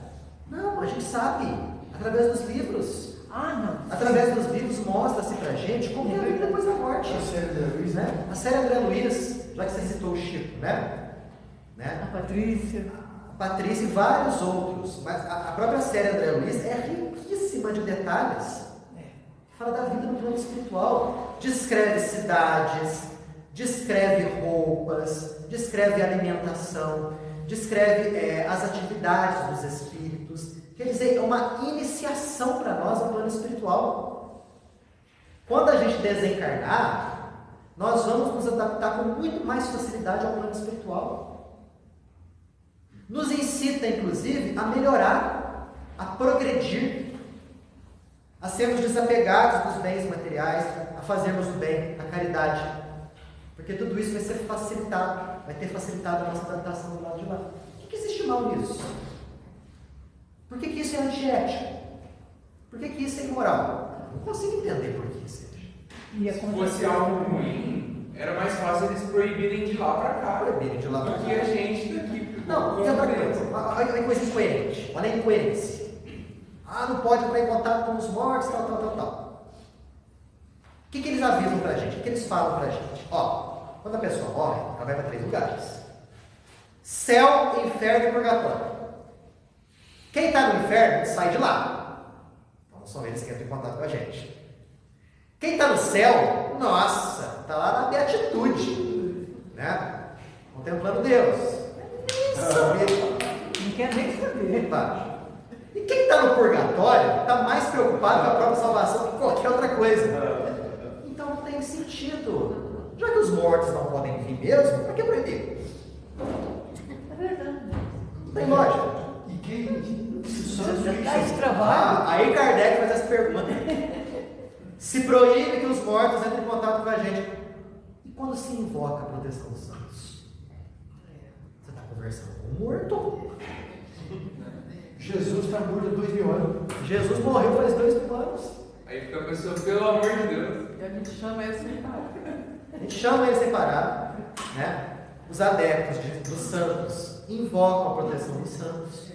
Não, a gente sabe, através dos livros. Ah, não. Através dos livros mostra-se pra gente como é a vida depois da morte. A série André Luiz, Né? A série André Luiz, já que você citou o Chico, né? A Patrícia. A Patrícia e vários outros. Mas a própria série André Luiz é riquíssima de detalhes. Fala da vida no plano espiritual. Descreve cidades, descreve roupas, descreve alimentação, descreve as atividades dos espíritos. Quer dizer, é uma iniciação para nós no plano espiritual. Quando a gente desencarnar, nós vamos nos adaptar com muito mais facilidade ao plano espiritual. Nos incita, inclusive, a melhorar, a progredir, a sermos desapegados dos bens materiais, a fazermos o bem, a caridade. Porque tudo isso vai ser facilitado, vai ter facilitado a nossa adaptação do lado de lá. Por que existe mal nisso? Por que isso é antiético? Por que isso é imoral? Não consigo entender por que seja. E Se fosse algo ruim, era mais fácil eles proibirem de lá para cá. Proibirem de lá para cá. Do que a gente daqui. Não, e outra coisa, olha a coisa incoerente, olha a incoerência. Não pode entrar em contato com os mortos, tal. O que eles avisam pra gente? O que eles falam pra gente? Quando a pessoa morre, ela vai para 3 lugares: céu, inferno e purgatório. Quem está no inferno sai de lá. Então são eles que entram em contato com a gente. Quem está no céu, nossa, está lá na beatitude, né? Contemplando Deus. não quer nem saber. E quem está no purgatório está mais preocupado com a própria salvação que qualquer outra coisa. Então não tem sentido. Já que os mortos não podem vir mesmo, para que proibir? É verdade. Não tem lógica. E quem Dá esse trabalho. Aí Kardec faz essa pergunta. Se proíbe que os mortos entrem em contato com a gente. E quando se invoca a proteção dos santos? Você está conversando com um morto. Jesus está morto há 2000 anos. Jesus morreu faz 2000 anos. Aí fica a pessoa, pelo amor de Deus. E a gente chama ele sem parar. A gente chama ele sem parar, né? Os adeptos dos santos invocam a proteção dos santos.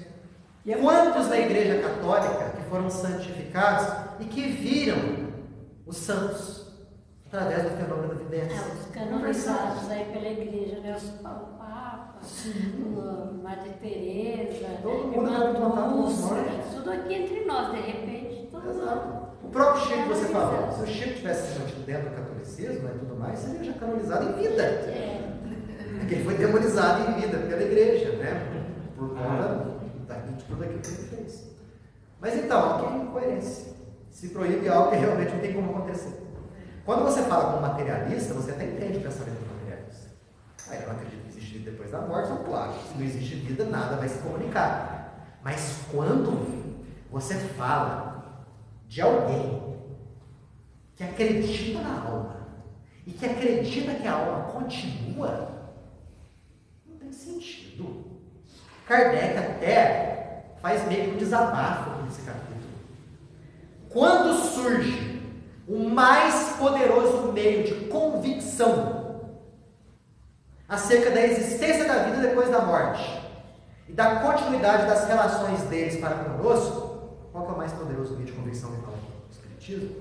E quantos na Igreja Católica que foram santificados e que viram os santos através do fenômeno da vidência? Os canonizados aí pela Igreja, né? O Papa, a Madre Teresa, Todo mundo vai contar com os mortos. tudo aqui entre nós, de repente, todo mundo. Exato. O próprio Chico, você falou, se o Chico tivesse se mantido dentro do catolicismo e tudo mais, seria já canonizado em vida. Porque ele foi demonizado em vida pela igreja, né? Por conta de tudo aquilo que ele fez. Mas então, aqui é incoerência. Se proíbe algo que realmente não tem como acontecer. Quando você fala com um materialista, você até entende o pensamento do materialista. Ele não acredita que existe vida depois da morte, então claro, se não existe vida, nada vai se comunicar. Mas quando você fala de alguém que acredita na alma e que acredita que a alma continua, não tem sentido. Kardec até faz meio que um desabafo nesse capítulo. Quando surge o mais poderoso meio de convicção acerca da existência da vida depois da morte e da continuidade das relações deles para conosco, qual que é o mais poderoso meio de convicção que fala aqui? O Espiritismo.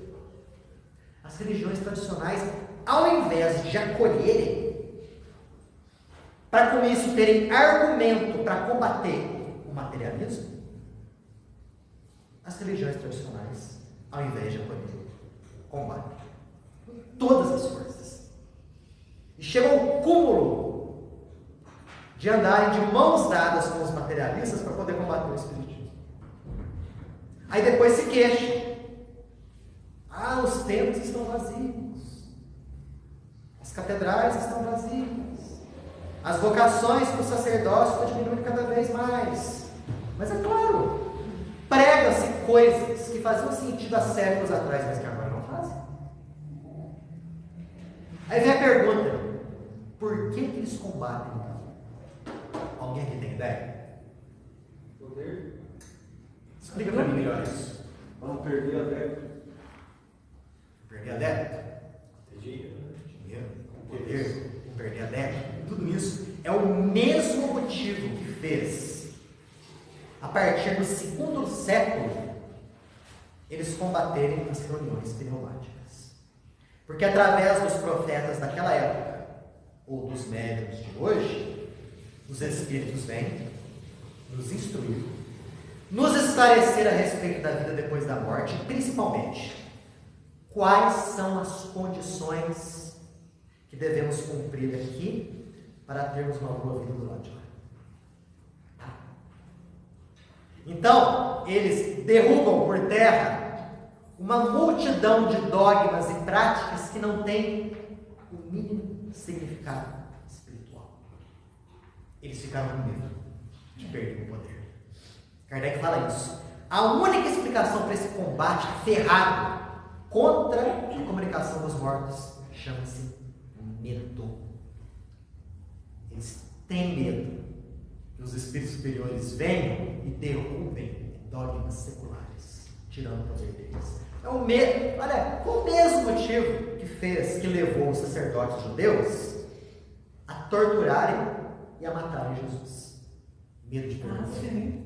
As religiões tradicionais, ao invés de acolherem, para com isso terem argumento para combater o materialismo, as religiões tradicionais, ao invés de acolher, combatem com todas as forças. E chegam ao cúmulo de andarem de mãos dadas com os materialistas para poder combater o Espiritismo. Aí depois se queixam. Os templos estão vazios. As catedrais estão vazias. As vocações para o sacerdócio estão diminuindo cada vez mais. Mas é claro, prega-se coisas que faziam sentido há séculos atrás, mas que agora não fazem. Aí vem a pergunta: por que eles combatem então? Alguém aqui tem ideia? Poder? Explica para mim melhor isso. Vamos perder a década. Perder a década? Dinheiro, poder, perder a década. Tudo isso é o mesmo motivo que fez, a partir do 2º século, eles combaterem as reuniões pneumáticas. Porque através dos profetas daquela época, ou dos médiuns de hoje, os espíritos vêm nos instruir, nos esclarecer a respeito da vida depois da morte, e principalmente, quais são as condições que devemos cumprir aqui para termos uma boa vida do lado de lá. Então, eles derrubam por terra uma multidão de dogmas e práticas que não têm o mínimo significado espiritual. Eles ficaram com medo de perder o poder. Kardec fala isso. A única explicação para esse combate ferrado contra a comunicação dos mortos chama-se medo. Eles têm medo que os espíritos superiores venham e derrubem dogmas seculares, tirando o poder deles. É o medo. Olha, o mesmo motivo que levou os sacerdotes judeus a torturarem e a matarem Jesus. Medo de perder o poder.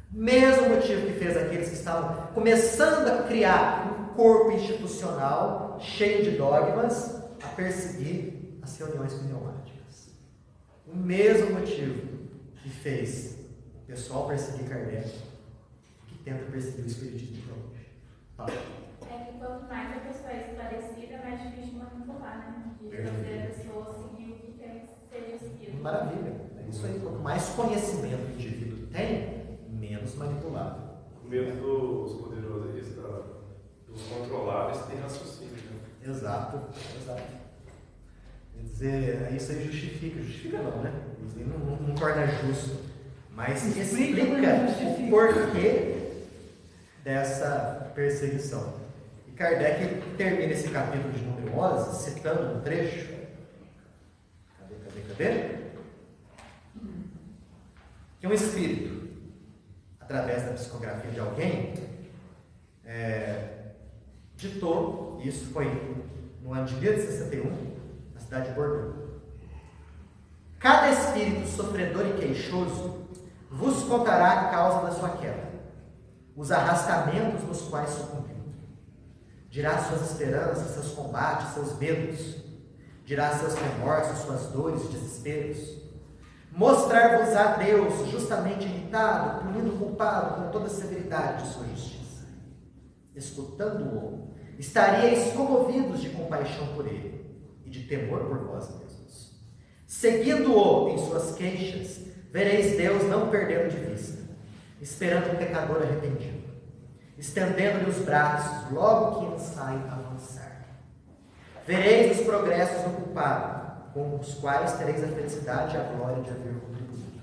Mesmo motivo que fez aqueles que estavam começando a criar um corpo institucional cheio de dogmas a perseguir as reuniões pneumáticas. O mesmo motivo que fez o pessoal perseguir Kardec, que tenta perseguir o espiritismo de hoje. Fala. É que quanto mais a pessoa é esclarecida, mais difícil de manipular, né? De fazer a pessoa seguir o que quer que seja seguido. Maravilha. É isso aí. Quanto mais conhecimento o indivíduo tem, menos manipulável. O medo dos poderosos, dos controláveis, tem raciocínio. Né? Exato. Quer dizer, isso aí justifica não, né? Isso aí não torna justo, mas explica o porquê dessa perseguição. E Kardec termina esse capítulo de número 11 citando um trecho. Cadê? Que um espírito, através da psicografia de alguém, ditou, isso foi no ano de 1861, na cidade de Bordeaux. Cada espírito sofredor e queixoso vos contará a causa da sua queda, os arrastamentos nos quais sucumbiu. Dirá suas esperanças, seus combates, seus medos, dirá seus remorsos, suas dores e desesperos. Mostrar-vos a Deus justamente irritado, punindo o culpado com toda a severidade de sua justiça. Escutando-o, estaríeis comovidos de compaixão por ele e de temor por vós mesmos. Seguindo-o em suas queixas, vereis Deus não perdendo de vista, esperando o pecador arrependido, estendendo-lhe os braços logo que ele sai a avançar. Vereis os progressos do culpado, com os quais tereis a felicidade e a glória de haver contribuído.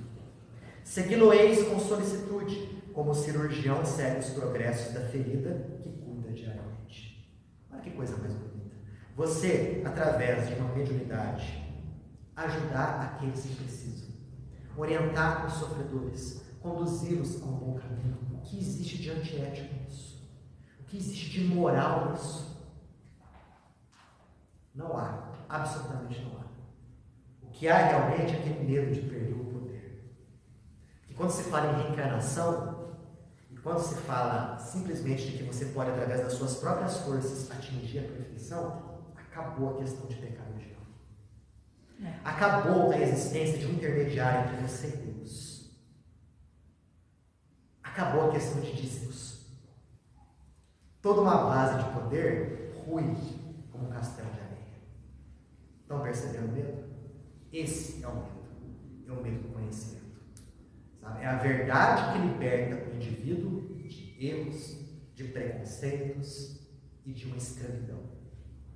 Segui-lo-eis com solicitude, como o cirurgião segue os progressos da ferida que cuida diariamente. Olha que coisa mais bonita. Você, através de uma mediunidade, ajudar aqueles que precisam, orientar os sofredores, conduzi-los a um bom caminho. O que existe de antiético nisso? O que existe de moral nisso? Não há, absolutamente não há. O que há realmente é aquele medo de perder o poder. E quando se fala em reencarnação, e quando se fala simplesmente de que você pode, através das suas próprias forças, atingir a perfeição, acabou a questão de pecado original. Acabou a existência de um intermediário entre você e Deus. Acabou a questão de dízimos. Toda uma base de poder rui como um castelo de areia. Estão percebendo o medo? Esse é o medo. É o medo do conhecimento. Sabe? É a verdade que liberta o indivíduo de erros, de preconceitos e de uma escravidão.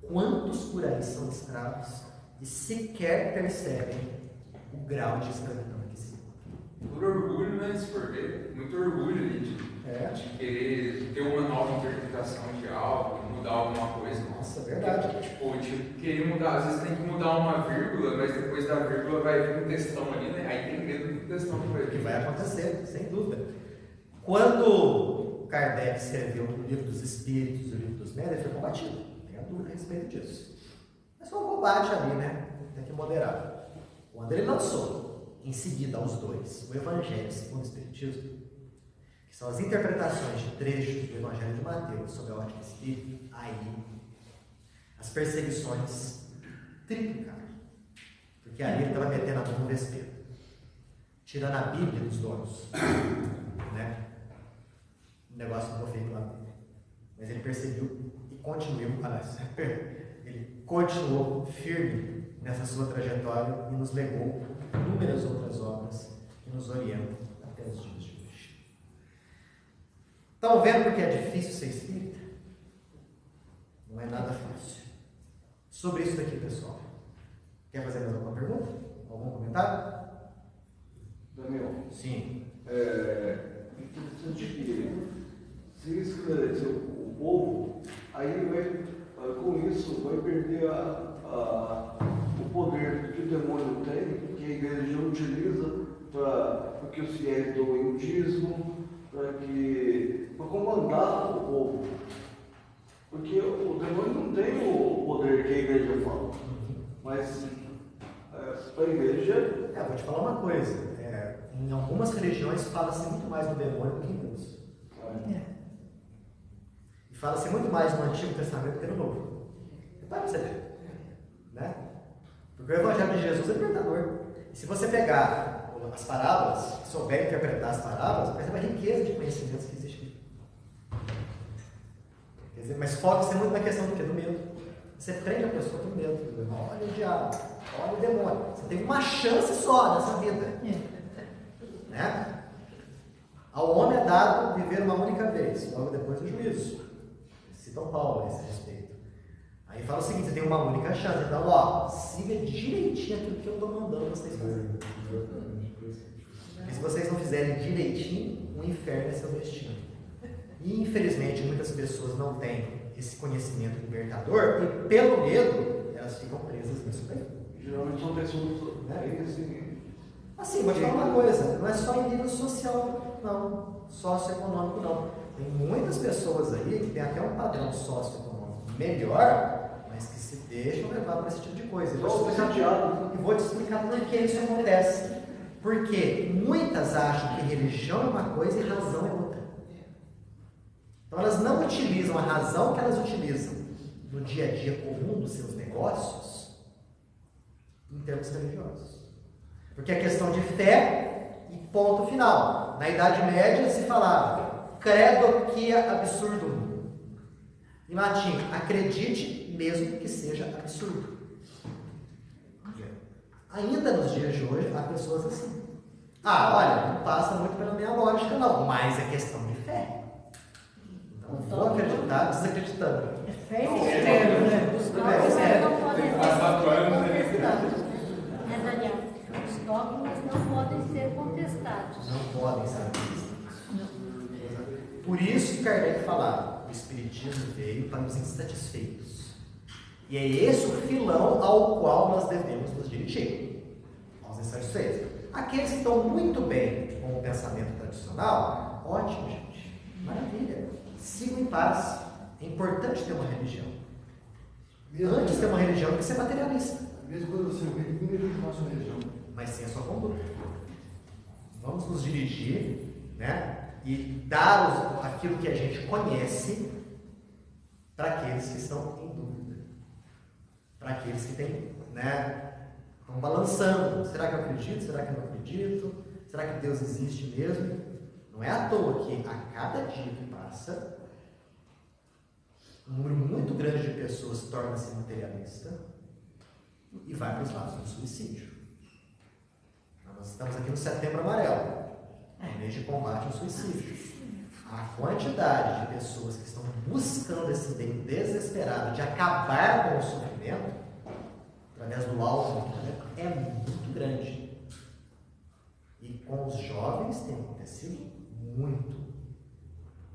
Quantos por aí são escravos e sequer percebem o grau de escravidão que se encontra? Por orgulho, né? Se for ver, muito orgulho ali de querer ter uma nova interpretação de algo, mudar alguma coisa. Nossa, é verdade. Tipo, querer mudar, às vezes tem que mudar uma vírgula, mas depois da vírgula vai vir um textão ali, né? Aí tem medo do textão que vai vir. Que vai acontecer, sem dúvida. Quando Kardec escreveu o Livro dos Espíritos, o Livro dos Médiuns, ele foi combatido. Não tenho dúvida a respeito disso. Mas foi um combate ali, né? Tem que moderar. Quando ele lançou, em seguida aos dois, o Evangelho segundo o Espiritismo, que são as interpretações de trechos do Evangelho de Mateus sobre a ótica espírita, aí as perseguições triplicaram. Porque ali ele estava metendo a mão no vespeiro, tirando a Bíblia dos donos. Né? Um negócio que não feito lá. Mas ele perseguiu e ele continuou firme nessa sua trajetória e nos legou inúmeras outras obras que nos orientam até os dias de hoje. Estão vendo porque é difícil ser espírita? Não é nada fácil. sobre isso daqui, pessoal? Quer fazer mais alguma pergunta? Algum comentário? Daniel, Sim. é interessante que se esclarecer o povo, aí vai, com isso, vai perder o poder que o demônio tem, que a igreja utiliza para que os fiéis doem o dízimo, para comandar o povo. Porque o demônio não tem o poder que a igreja fala, mas para a igreja... Vou te falar uma coisa. Em algumas religiões fala-se muito mais do demônio do que em Deus. E fala-se muito mais no Antigo Testamento do que no Novo. Para você ver. Né? Porque o Evangelho de Jesus é libertador. E se você pegar as parábolas, souber interpretar as parábolas, percebe a riqueza de conhecimentos que existe aqui. Quer dizer, mas foca-se muito na questão do quê? Do medo. Você prende a pessoa com medo. Olha o diabo, olha o demônio. Você tem uma chance só nessa vida. Né? Ao homem é dado viver uma única vez, logo depois do juízo. Cita Paulo a esse respeito. Aí fala o seguinte: você tem uma única chance, então siga direitinho aquilo que eu estou mandando vocês fazerem. Porque se vocês não fizerem direitinho, o inferno é seu destino. E infelizmente muitas pessoas não têm esse conhecimento libertador e pelo medo elas ficam presas nisso daí. Geralmente são pessoas, né? Assim, vou te falar uma coisa, não é só em nível social, não, socioeconômico não. Tem muitas pessoas aí que tem até um padrão socioeconômico melhor, mas que se deixam levar para esse tipo de coisa. E vou te explicar por que isso acontece. Porque muitas acham que religião é uma coisa e razão é outra. Então elas não utilizam a razão que elas utilizam no dia a dia comum dos seus negócios em termos religiosos. Porque é questão de fé e ponto final. Na Idade Média se falava credo quia absurdum. Em latim, acredite mesmo que seja absurdo. Ainda nos dias de hoje há pessoas assim. Olha, não passa muito pela minha lógica não, mas é questão de fé. Então vou acreditar desacreditando. É fé e mistério, né? Os dogmas não podem ser contestados. Daniel? Os dogmas não podem ser contestados. Não podem ser contestados. Por isso que Kardec falava, o Espiritismo veio para os insatisfeitos. E é esse o filão ao qual nós devemos nos dirigir, aos insatisfeitos. Aqueles que estão muito bem com o pensamento tradicional, ótimo, gente, maravilha, sigam em paz. É importante ter uma religião. Antes de ter uma religião, tem que ser materialista. Mesmo quando você vem, ninguém legítima a sua religião. Mas sem a sua conduta. Vamos nos dirigir, né? E dar aquilo que a gente conhece para aqueles que estão em dúvida. Para aqueles que têm, né? Estão balançando. Será que eu acredito? Será que eu não acredito? Será que Deus existe mesmo? Não é à toa que a cada dia que passa, um número muito grande de pessoas torna-se materialista e vai para os lados do suicídio. Nós estamos aqui no Setembro Amarelo, mês de combate ao suicídio. A quantidade de pessoas que estão buscando esse bem desesperado de acabar com o sofrimento através do álcool é muito grande. E com os jovens tem acontecido muito.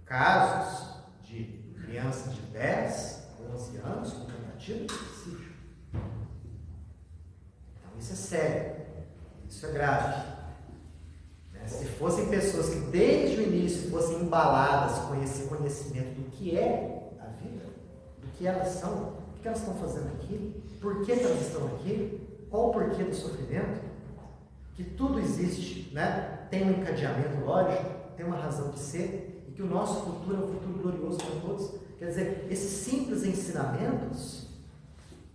Casos de crianças de 10, 11 anos com tentativa de suicídio. Então isso é sério, isso é grave. Se fossem pessoas que desde o início fossem embaladas com esse conhecimento do que é a vida, do que elas são, o que elas estão fazendo aqui, por que elas estão aqui, qual o porquê do sofrimento, que tudo existe, né? Tem um encadeamento lógico, tem uma razão de ser, e que o nosso futuro é um futuro glorioso para todos. Quer dizer, esses simples ensinamentos,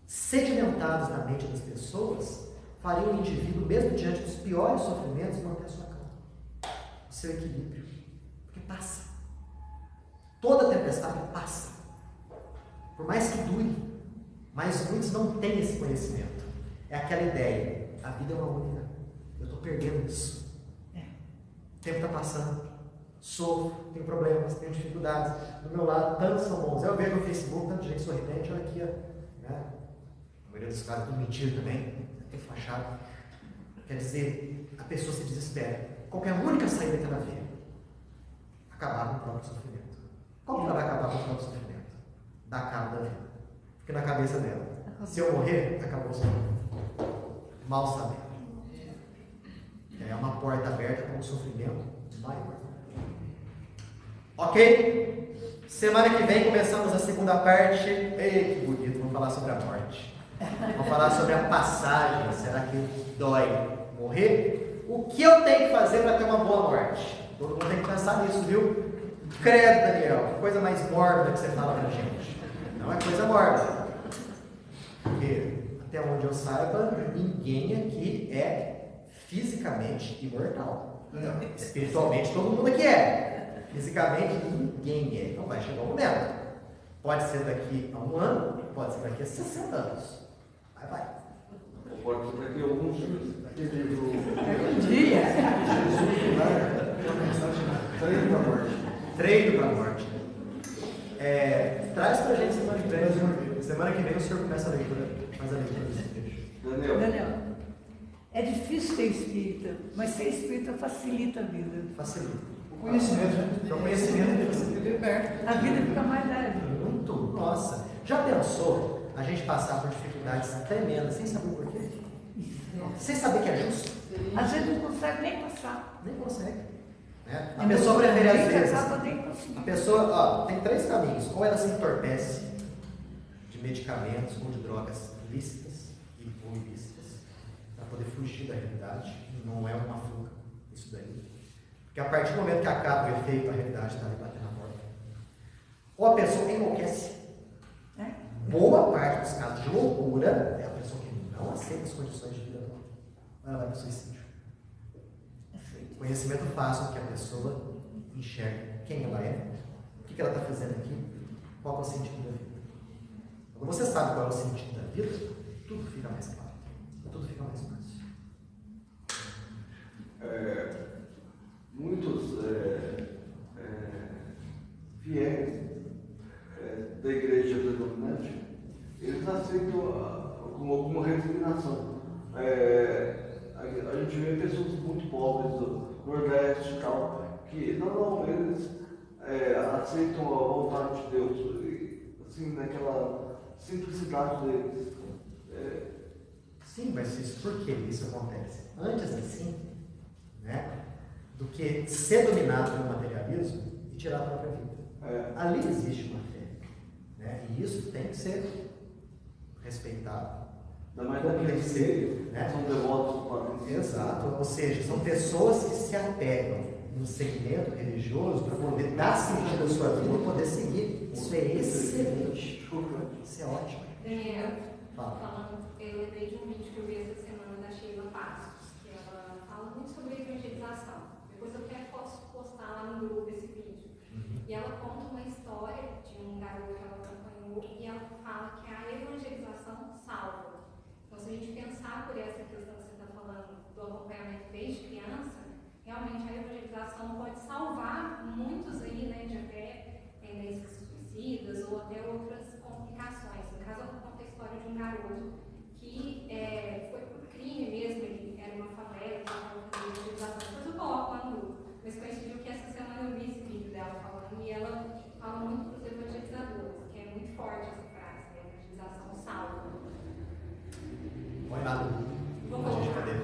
sedimentados na mente das pessoas, fariam o indivíduo, mesmo diante dos piores sofrimentos, manter a sua calma, o seu equilíbrio, porque passa. Toda tempestade passa, por mais que dure, mas muitos não têm esse conhecimento. É aquela ideia, a vida é uma única, eu estou perdendo isso, o tempo está passando, sofro, tenho problemas, tenho dificuldades, do meu lado tantos são bons. Eu vejo no Facebook tanta gente sorridente, olha aqui, ó, né? maioria dos casos tudo mentira também, tem fachada. Quer dizer, a pessoa se desespera. Qual é a única saída que ela vê? Acabar com o próprio sofrimento. Como que ela vai acabar com o próprio sofrimento? Dar cabo da vida. Porque na cabeça dela, se eu morrer, acabou o sofrimento. Mal sabendo. É uma porta aberta para um sofrimento maior. Ok? Semana que vem começamos a segunda parte. Ei, que bonito, vamos falar sobre a morte. Vamos falar sobre a passagem. Será que dói morrer? O que eu tenho que fazer para ter uma boa morte? Todo mundo tem que pensar nisso, viu? Credo, Daniel, que coisa mais mórbida que você fala pra gente. Não é coisa mórbida. Porque, até onde eu saiba, ninguém aqui é fisicamente imortal. Espiritualmente, todo mundo aqui é. Fisicamente, ninguém é. Então vai chegar um momento. Pode ser daqui a 1 ano, pode ser daqui a 60 anos. Vai. Pode ser daqui a alguns dias. Aquele livro. Um dia. Jesus larga uma mensagem na treino da morte. Treino para a morte. Traz para a gente semana que vem. Semana que vem o senhor começa a leitura. Faz a leitura desse trecho. Daniel, é difícil ser espírita, mas ser espírita facilita a vida. Facilita. O conhecimento, né? É o conhecimento que você A vida fica mais leve. muito. Nossa. Já pensou a gente passar por dificuldades tremendas sem saber o porquê? Sem saber que é justo? Às vezes não consegue nem passar. Nem consegue. Né? A E pessoa prefere às vezes. acaba nem conseguindo. A pessoa, tem 3 caminhos. Ou ela se entorpece de medicamentos ou de drogas lícitas e ou ilícitas para poder fugir da realidade. Não é uma fuga isso daí. Porque a partir do momento que acaba o efeito, a realidade está ali batendo na porta. Ou a pessoa enlouquece. Boa parte dos casos de loucura é a pessoa que não aceita as condições de vida dela. Ela vai para o suicídio. Conhecimento fácil que a pessoa enxerga quem ela é, o que ela está fazendo aqui, qual é o sentido da vida. Quando você sabe qual é o sentido da vida, tudo fica mais claro, tudo fica mais fácil. Muitos fiéis da igreja predominante, eles aceitam como resignação. A gente vê pessoas muito pobres do Nordeste e tal, que não, eles aceitam a vontade de Deus, assim, naquela simplicidade deles. Sim, mas isso, por que isso acontece? Antes assim, né, do que ser dominado pelo materialismo e tirar a própria vida. Ali existe uma fé, né, e isso tem que ser respeitado. Ainda mais daqueles que são devotos do Padre. Exato, ou seja, são pessoas que se apegam no segmento religioso para poder dar sentido à sua vida e poder seguir. Isso é excelente. Isso é ótimo. Daniel, Fala. eu lembrei de um vídeo que eu vi essa semana da Sheila Passos, que ela fala muito sobre evangelização. Depois eu até posso postar lá no grupo esse vídeo. E ela conta uma história de um garoto que ela acompanhou e ela fala que a evangelização salva. Então, se a gente pensar por essa questão que você está falando do acompanhamento desde criança, realmente a evangelização pode salvar muitos aí, né, de até tendências suicidas ou até outras complicações. No caso, eu conto a história de um garoto que foi por crime mesmo, ele era uma favela, estava fazendo evangelização, depois eu coloco lá no grupo. Mas coincidiu que essa semana eu vi esse vídeo dela falando e ela fala muito para os evangelizadores, que é muito forte essa frase, né? A evangelização salva. Põe lá no grupo, a gente poder.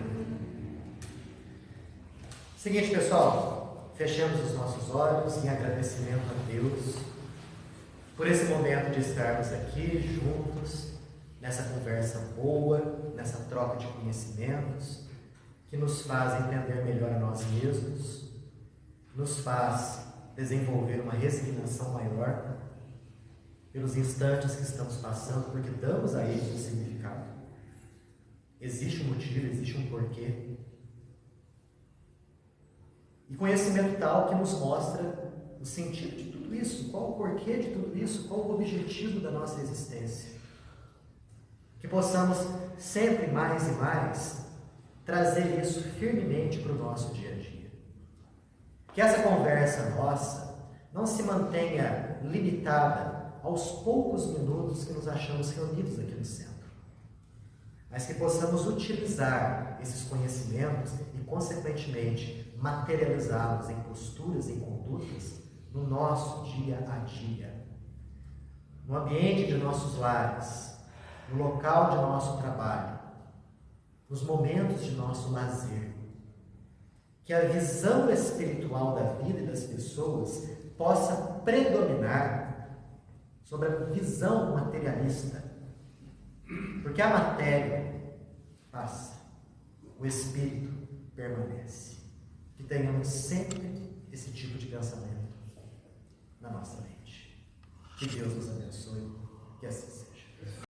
Seguinte, pessoal, fechamos os nossos olhos em agradecimento a Deus por esse momento de estarmos aqui juntos, nessa conversa boa, nessa troca de conhecimentos, que nos faz entender melhor a nós mesmos, nos faz desenvolver uma resignação maior pelos instantes que estamos passando, porque damos a eles um significado. Existe um motivo, existe um porquê. E conhecimento tal que nos mostra o sentido de tudo isso, qual o porquê de tudo isso, qual o objetivo da nossa existência. Que possamos sempre mais e mais trazer isso firmemente para o nosso dia a dia. Que essa conversa nossa não se mantenha limitada aos poucos minutos que nos achamos reunidos aqui no centro. mas que possamos utilizar esses conhecimentos e, consequentemente, materializá-los em posturas e condutas no nosso dia a dia, no ambiente de nossos lares, no local de nosso trabalho, nos momentos de nosso lazer. Que a visão espiritual da vida e das pessoas possa predominar sobre a visão materialista. Porque a matéria passa, o espírito permanece. Que tenhamos sempre esse tipo de pensamento na nossa mente. Que Deus nos abençoe, que assim seja.